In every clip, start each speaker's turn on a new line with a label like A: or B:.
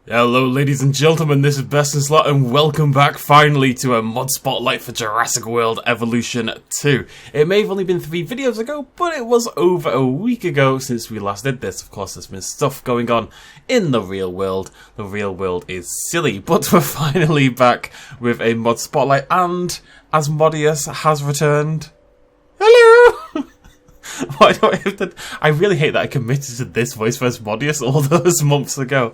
A: Hello ladies and gentlemen, this is BestInSlot and welcome back finally to a mod spotlight for Jurassic World Evolution 2. It may have only been 3 videos ago, but it was over a week ago since we last did this. Of course, there's been stuff going on in the real world. The real world is silly, but we're finally back with a mod spotlight, and Asmodeus has returned. Hello! Why do I have to... I really hate that I committed to this voice for Asmodeus all those months ago.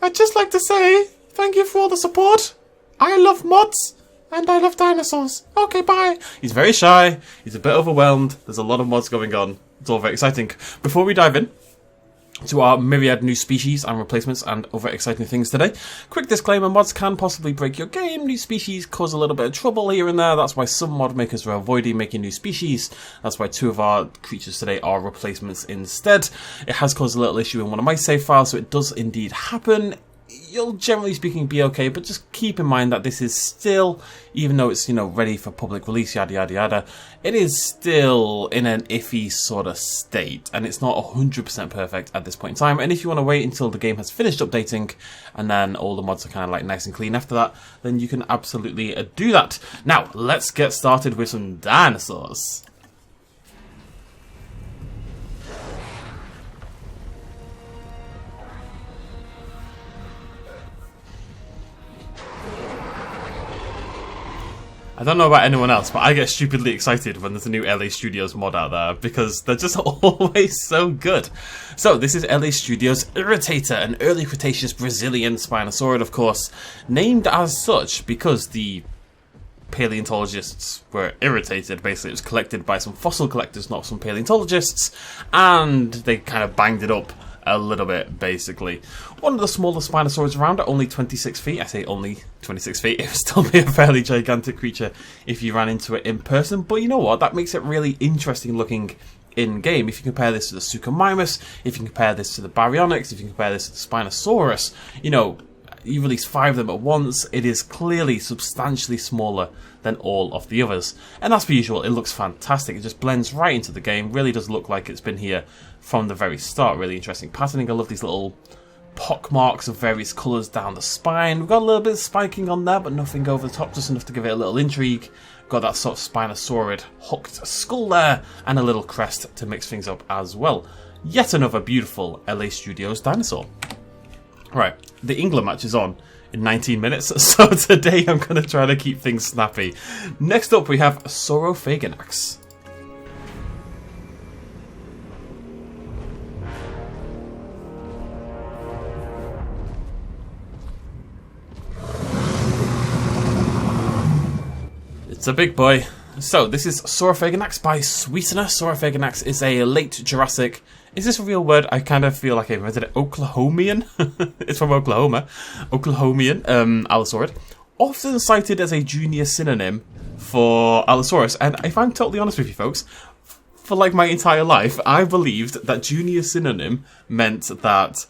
A: I'd just like to say thank you for all the support. I love mods and I love dinosaurs. Okay, bye. He's very shy. He's a bit overwhelmed. There's a lot of mods going on. It's all very exciting. Before we dive in to our myriad new species and replacements and other exciting things today, quick disclaimer, mods can possibly break your game. New species cause a little bit of trouble here and there. That's why some mod makers are avoiding making new species. That's why 2 of our creatures today are replacements instead. It has caused a little issue in one of my save files, so it does indeed happen. You'll generally speaking be okay, but just keep in mind that this is still, even though it's, ready for public release, yada yada yada, it is still in an iffy sort of state, and it's not 100% perfect at this point in time. And if you want to wait until the game has finished updating, and then all the mods are kind of like nice and clean after that, then you can absolutely do that. Now, let's get started with some dinosaurs. I don't know about anyone else, but I get stupidly excited when there's a new LA Studios mod out there because they're just always so good. So this is LA Studios Irritator, an early Cretaceous Brazilian Spinosaurid, of course, named as such because the paleontologists were irritated. Basically, it was collected by some fossil collectors, not some paleontologists, and they kind of banged it up a little bit, basically. One of the smallest Spinosaurids around at only 26 feet. I say only 26 feet. It would still be a fairly gigantic creature if you ran into it in person. But you know what? That makes it really interesting looking in-game. If you compare this to the Suchomimus, if you compare this to the Baryonyx, if you compare this to the Spinosaurus, you release 5 of them at once, it is clearly substantially smaller than all of the others. And as per usual, it looks fantastic. It just blends right into the game. Really does look like it's been here from the very start. Really interesting patterning. I love these little pock marks of various colours down the spine. We've got a little bit of spiking on there, but nothing over the top, just enough to give it a little intrigue. Got that sort of Spinosaurid hooked skull there, and a little crest to mix things up as well. Yet another beautiful LA Studios dinosaur. Right, the England match is on in 19 minutes, so today I'm going to try to keep things snappy. Next up we have Saurophaganax. It's a big boy. So this is Saurophaganax by Sweetener. Saurophaganax is a late Jurassic... Is this a real word? I kind of feel like I read it. Oklahomian? It's from Oklahoma. Oklahomian Allosaurid. Often cited as a junior synonym for Allosaurus. And if I'm totally honest with you folks, for like my entire life, I believed that junior synonym meant that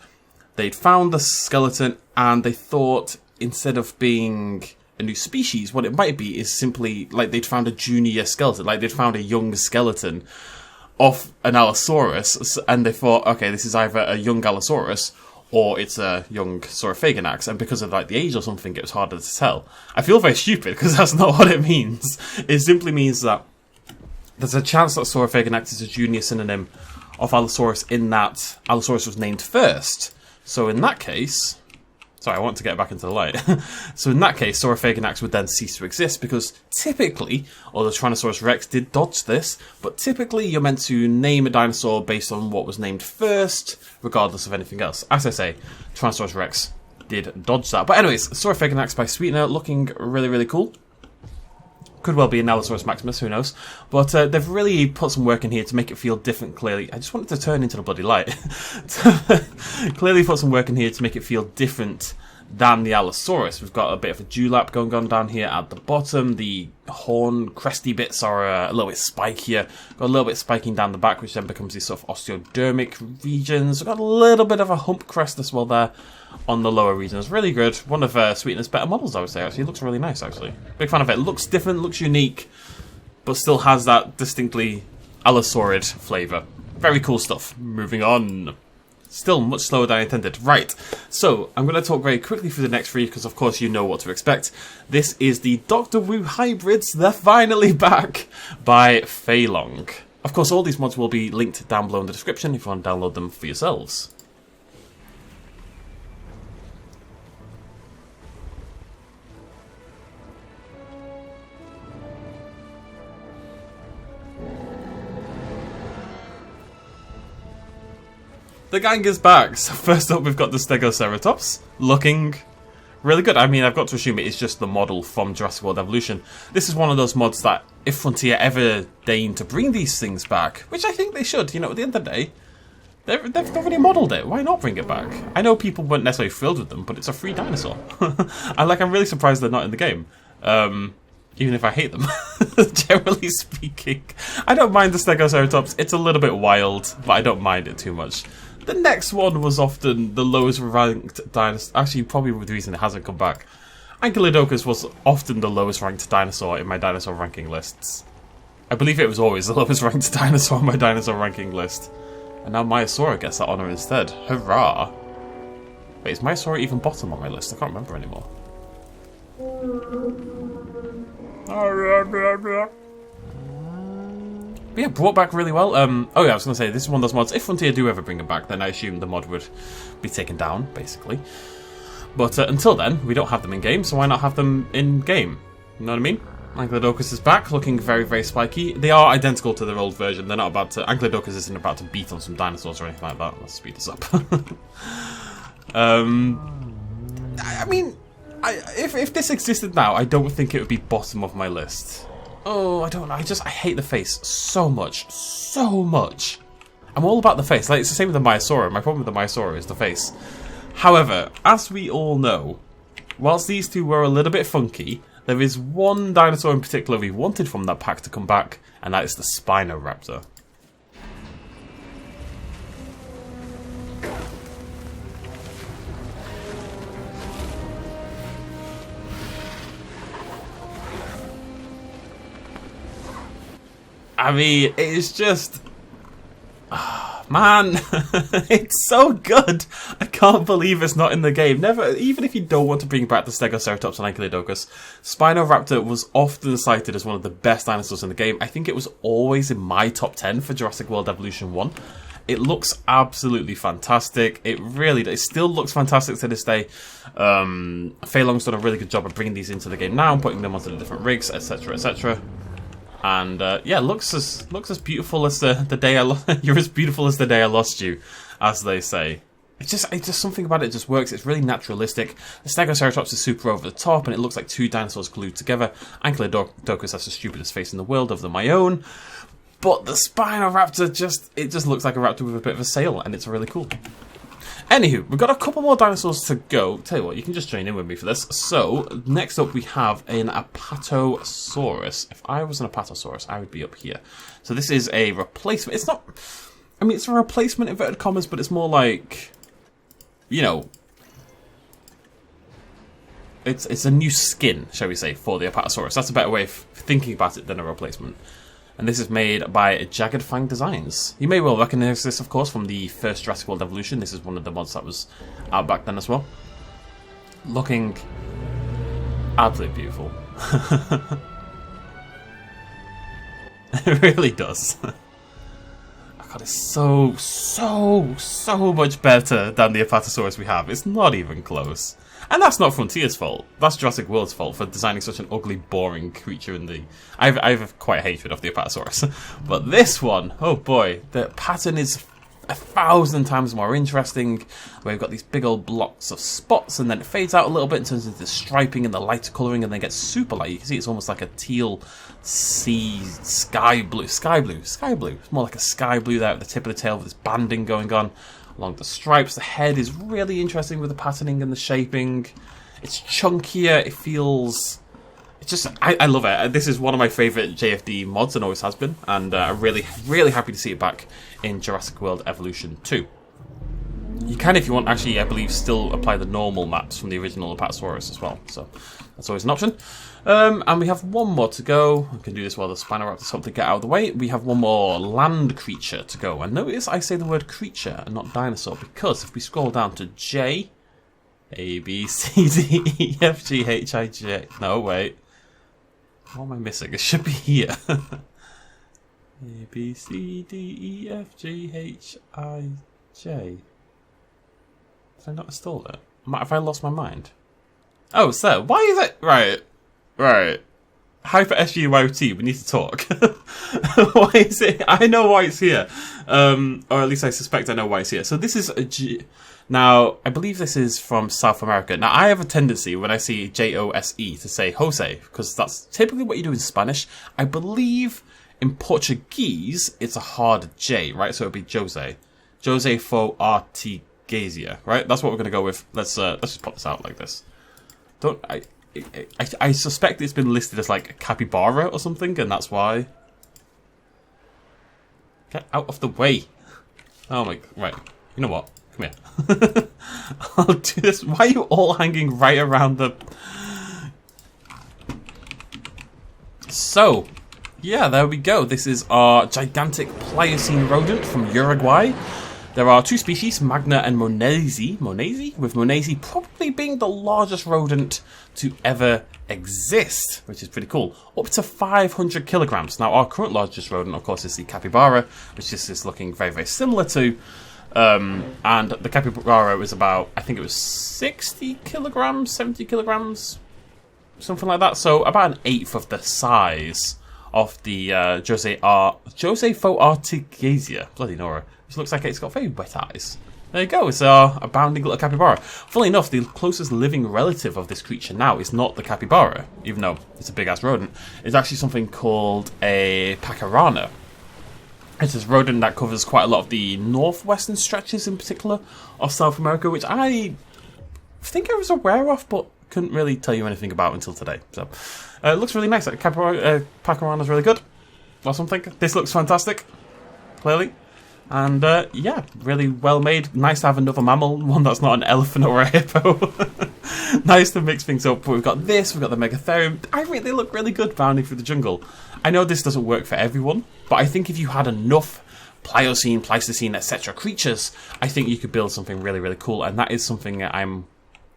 A: they'd found the skeleton and they thought instead of being a new species, what it might be is simply like they'd found a junior skeleton, like they'd found a young skeleton of an Allosaurus, and they thought, okay, this is either a young Allosaurus or it's a young Saurophaganax, and because of like the age or something, it was harder to tell. I feel very stupid because that's not what it means. It simply means that there's a chance that Saurophaganax is a junior synonym of Allosaurus in that Allosaurus was named first. So in that case... Sorry, I want to get back into the light. So in that case, Saurophaganax would then cease to exist because typically, although Tyrannosaurus Rex did dodge this, but typically you're meant to name a dinosaur based on what was named first, regardless of anything else. As I say, Tyrannosaurus Rex did dodge that. But anyways, Saurophaganax by Sweetener, looking really, really cool. Could well be an Allosaurus Maximus, who knows. But they've really put some work in here to make it feel different, clearly. I just wanted to turn into the bloody light. Clearly put some work in here to make it feel different than the Allosaurus. We've got a bit of a dewlap going on down here at the bottom. The horn cresty bits are a little bit spikier. Got a little bit spiking down the back, which then becomes these sort of osteodermic regions. We've got a little bit of a hump crest as well there on the lower regions. Really good. One of Sweetener's better models, I would say, actually. It looks really nice, actually. Big fan of it. Looks different, looks unique, but still has that distinctly Allosaurid flavour. Very cool stuff. Moving on. Still much slower than I intended. Right, so I'm going to talk very quickly through the next three because of course you know what to expect. This is the Doctor Wu hybrids. They're finally back by Feilong. Of course, all these mods will be linked down below in the description if you want to download them for yourselves. The gang is back. So first up, we've got the Stegoceratops, looking really good. I mean, I've got to assume it is just the model from Jurassic World Evolution. This is one of those mods that, if Frontier ever deign to bring these things back, which I think they should, you know, at the end of the day, they've already modelled it. Why not bring it back? I know people weren't necessarily thrilled with them, but it's a free dinosaur. I'm really surprised they're not in the game. Even if I hate them, generally speaking. I don't mind the Stegoceratops. It's a little bit wild, but I don't mind it too much. The next one was often the lowest ranked dinosaur. Actually, probably the reason it hasn't come back. Ankylodokus was often the lowest ranked dinosaur in my dinosaur ranking lists. I believe it was always the lowest ranked dinosaur on my dinosaur ranking list. And now Maiasaura gets that honour instead. Hurrah! Wait, is Maiasaura even bottom on my list? I can't remember anymore. But yeah, brought back really well. Oh yeah, I was going to say, this is one of those mods. If Frontier do ever bring it back, then I assume the mod would be taken down, basically. But until then, we don't have them in-game, so why not have them in-game? You know what I mean? Ankylodokus is back, looking very, very spiky. They are identical to their old version. They're not about to... Ankylodokus isn't about to beat on some dinosaurs or anything like that. Let's speed this up. I mean... If this existed now, I don't think it would be bottom of my list. Oh, I don't know. I hate the face so much. So much. I'm all about the face. Like, it's the same with the Maiasaura. My problem with the Maiasaura is the face. However, as we all know, whilst these two were a little bit funky, there is one dinosaur in particular we wanted from that pack to come back, and that is the Spinoraptor. I mean, it's just... man, it's so good. I can't believe it's not in the game. Never, even if you don't want to bring back the Stegoceratops and Ankylodokus, Spinoraptor was often cited as one of the best dinosaurs in the game. I think it was always in my top 10 for Jurassic World Evolution 1. It looks absolutely fantastic. It really does. It still looks fantastic to this day. Feilong's done a really good job of bringing these into the game now, putting them onto the different rigs, etc., etc. And yeah, looks as beautiful as the day I lost. You're as beautiful as the day I lost you, as they say. It's just something about it just works. It's really naturalistic. The Stegoceratops is super over the top, and it looks like two dinosaurs glued together. Ankylodokus has the stupidest face in the world, other than my own. But the Spinoraptor just looks like a raptor with a bit of a sail, and it's really cool. Anywho, we've got a couple more dinosaurs to go. Tell you what, you can just join in with me for this. So, next up we have an Apatosaurus. If I was an Apatosaurus, I would be up here. So this is a replacement. It's not... I mean, it's a replacement, inverted commas, but it's more like... You know... It's a new skin, shall we say, for the Apatosaurus. That's a better way of thinking about it than a replacement. And this is made by Jagged Fang Designs. You may well recognise this, of course, from the first Jurassic World Evolution. This is one of the mods that was out back then as well. Looking absolutely beautiful. It really does. God, it's so much better than the Apatosaurus we have. It's not even close. And that's not Frontier's fault. That's Jurassic World's fault for designing such an ugly, boring creature in the... I have quite a hatred of the Apatosaurus. But this one, oh boy, the pattern is 1,000 times more interesting. Where you've got these big old blocks of spots, and then it fades out a little bit and turns into striping and the lighter colouring, and then gets super light. You can see it's almost like a teal sea sky blue. It's more like a sky blue there at the tip of the tail with this banding going on along the stripes. The head is really interesting with the patterning and the shaping. It's chunkier. It feels... It's just... I love it. This is one of my favourite JFD mods and always has been. And I'm really happy to see it back in Jurassic World Evolution 2. You can, if you want, actually, I believe, still apply the normal maps from the original Apatosaurus as well. So that's always an option. And we have one more to go. I can do this while the Spinoraptors hope to get out of the way. We have one more land creature to go. And notice I say the word creature and not dinosaur, because if we scroll down to J, A, B, C, D, E, F, G, H, I, J. No, wait. What am I missing? It should be here. A, B, C, D, E, F, G, H, I, J. Did I not install it? Have I lost my mind? Oh, so why is it? Right. Hyper SGYOT, we need to talk. Why is it? I know why it's here. Or at least I suspect I know why it's here. So this is a G. Now, I believe this is from South America. Now, I have a tendency when I see J-O-S-E to say Jose, because that's typically what you do in Spanish. I believe in Portuguese, it's a hard J, right? So it would be Jose. Josephoartigasia, right? That's what we're going to go with. Let's just pop this out like this. I suspect it's been listed as like capybara or something, and that's why. Get out of the way. Oh my, right. You know what? Come here. I'll do this. Why are you all hanging right around the... So, yeah, there we go. This is our gigantic Pliocene rodent from Uruguay. There are two species, Magna and Monesi, with Monesi probably being the largest rodent to ever exist, which is pretty cool. Up to 500 kilograms. Now, our current largest rodent, of course, is the capybara, which is looking very, very similar to. And the capybara was about, I think it was 60 kilograms, 70 kilograms, something like that. So about an eighth of the size of the Josephoartigasia. Bloody Nora. Which looks like it's got very wet eyes. There you go, it's a bounding little capybara. Funnily enough, the closest living relative of this creature now is not the capybara, even though it's a big-ass rodent. It's actually something called a pacarana. It's this rodent that covers quite a lot of the northwestern stretches, in particular, of South America, which I think I was aware of, but couldn't really tell you anything about until today. So, it looks really nice. Pacarana's really good, or something. This looks fantastic, clearly. And, yeah, really well made. Nice to have another mammal, one that's not an elephant or a hippo. Nice to mix things up. But we've got this, we've got the Megatherium. They look really good bounding through the jungle. I know this doesn't work for everyone, but I think if you had enough Pliocene, Pleistocene, etc. creatures, I think you could build something really, really cool. And that is something that I'm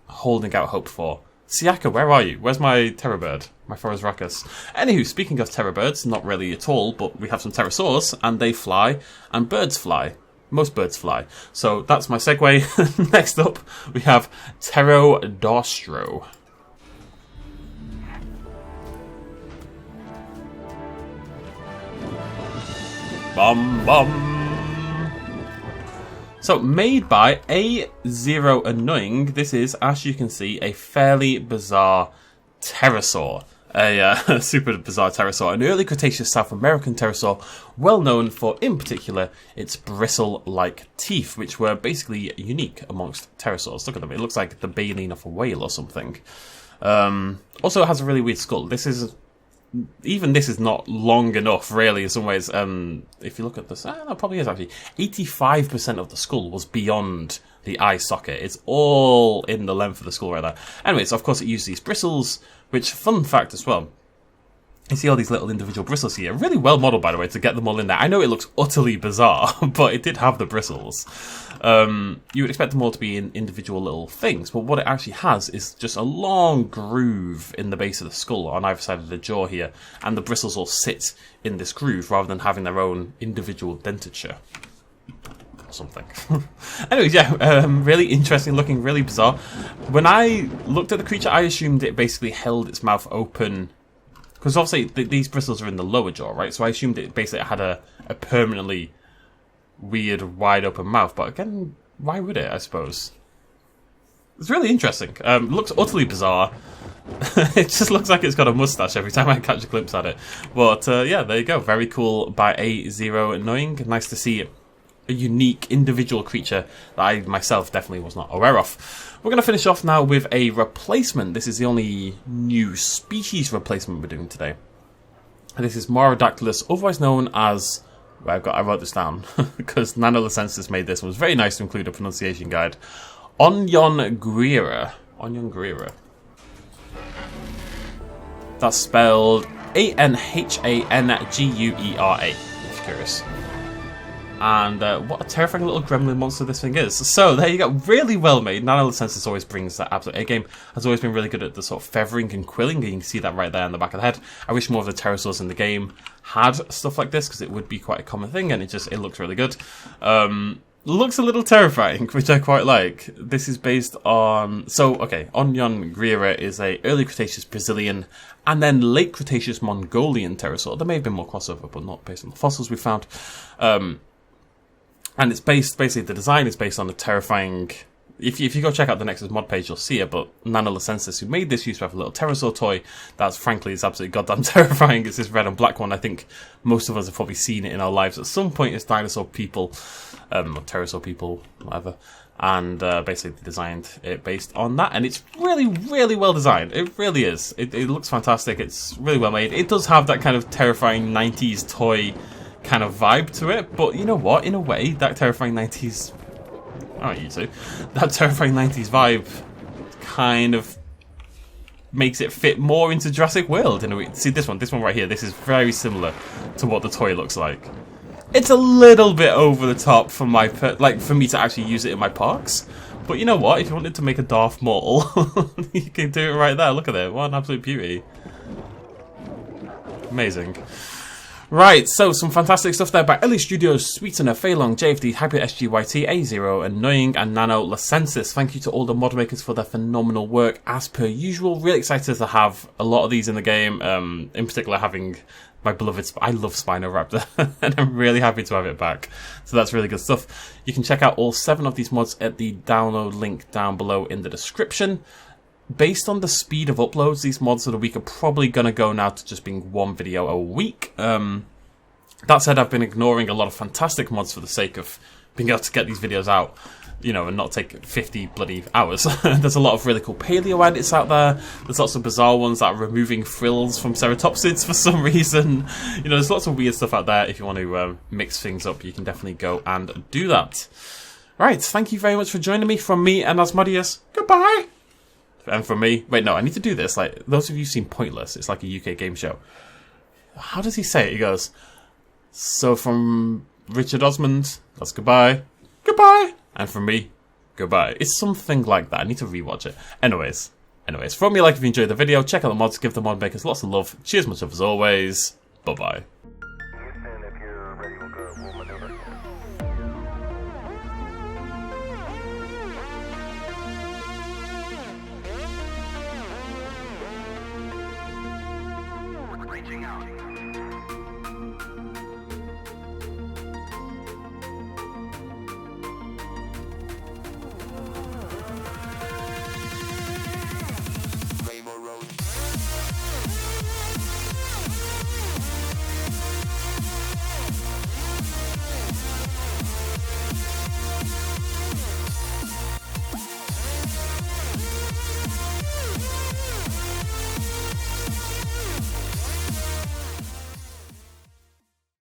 A: holding out hope for. Siaka, where are you? Where's my terror bird? My Forest Racus. Anywho, speaking of terror birds, not really at all, but we have some pterosaurs, and they fly, and birds fly. Most birds fly. So that's my segue. Next up, we have Pterodaustro. Bum bum. So, made by A0 Annoying, this is, as you can see, a fairly bizarre pterosaur. A super bizarre pterosaur. An early Cretaceous South American pterosaur, well known for, in particular, its bristle-like teeth, which were basically unique amongst pterosaurs. Look at them, it looks like the baleen of a whale or something. Also, it has a really weird skull. Even this is not long enough, really, in some ways. If you look at this, no, it probably is, actually. 85% of the skull was beyond the eye socket. It's all in the length of the skull right there. Anyways, of course, it used these bristles, which, fun fact as well, you see all these little individual bristles here. Really well modeled, by the way, to get them all in there. I know it looks utterly bizarre, but it did have the bristles. You would expect them all to be in individual little things, but what it actually has is just a long groove in the base of the skull on either side of the jaw here, and the bristles all sit in this groove rather than having their own individual dentature. Or something. Anyways, yeah, really interesting looking, really bizarre. When I looked at the creature, I assumed it basically held its mouth open, because obviously these bristles are in the lower jaw, right? So I assumed it basically had a permanently weird, wide open mouth. But again, why would it, I suppose? It's really interesting. Looks utterly bizarre. It just looks like it's got a mustache every time I catch a glimpse at it. But yeah, there you go. Very cool by A0 Annoying. Nice to see a unique individual creature that I myself definitely was not aware of. We're going to finish off now with a replacement. This is the only new species replacement we're doing today. And this is Maurodactylus, otherwise known as Right, I wrote this down because Nanolacensis made this and was very nice to include a pronunciation guide. Anhanguera. Anhanguera. That's spelled Anhanguera, if you're curious. And what a terrifying little gremlin monster this thing is. So there you go, really well made. Nanolacensis always brings that absolute A-game. Has always been really good at the sort of feathering and quilling, and you can see that right there on the back of the head. I wish more of the pterosaurs in the game had stuff like this, because it would be quite a common thing, and it looks really good. Looks a little terrifying, which I quite like. This is based on... So, okay, Anhanguera is a early Cretaceous Brazilian and then late Cretaceous Mongolian pterosaur. There may have been more crossover, but not based on the fossils we found. And it's basically, the design is based on the terrifying... If you go check out the Nexus mod page, you'll see it, but Nanolacensis, who made this, used to have a little pterosaur toy that's, frankly, is absolutely goddamn terrifying. It's this red and black one. I think most of us have probably seen it in our lives at some point as dinosaur people, or pterosaur people, whatever. And basically they designed it based on that, and it's really, really well designed. It really is. It looks fantastic. It's really well made. It does have that kind of terrifying 90s toy kind of vibe to it, but you know what? In a way, that terrifying 90s... Oh, you too. That terrifying 90s vibe kind of makes it fit more into Jurassic World in a way. See this one right here. This is very similar to what the toy looks like. It's a little bit over the top for my for me to actually use it in my parks. But you know what? If you wanted to make a Darth Maul, you can do it right there. Look at it. What an absolute beauty. Amazing. Right, so some fantastic stuff there by Ellie Studios, Sweetener, Feilong, JFD, HyperSGYT, A0, Annoying, and Nanolacensis. Thank you to all the mod makers for their phenomenal work, as per usual. Really excited to have a lot of these in the game, in particular having my beloved... I love Spinoraptor, and I'm really happy to have it back. So that's really good stuff. You can check out all 7 of these mods at the download link down below in the description. Based on the speed of uploads, these mods of the week are probably going to go now to just being 1 video a week. That said, I've been ignoring a lot of fantastic mods for the sake of being able to get these videos out, you know, and not take 50 bloody hours. There's a lot of really cool paleo edits out there. There's lots of bizarre ones that are removing frills from ceratopsids for some reason. You know, there's lots of weird stuff out there. If you want to mix things up, you can definitely go and do that. Right, thank you very much for joining me. From me and Asmodeus, goodbye! And from me... Wait, no, I need to do this. Like, those of you who've seen Pointless, it's like a UK game show. How does he say it? He goes... So from Richard Osmond, that's goodbye. Goodbye! And from me, goodbye. It's something like that. I need to rewatch it. Anyways, from me, like if you enjoyed the video, check out the mods, give the mod makers lots of love. Cheers much love as always. Bye-bye.
B: Reaching out.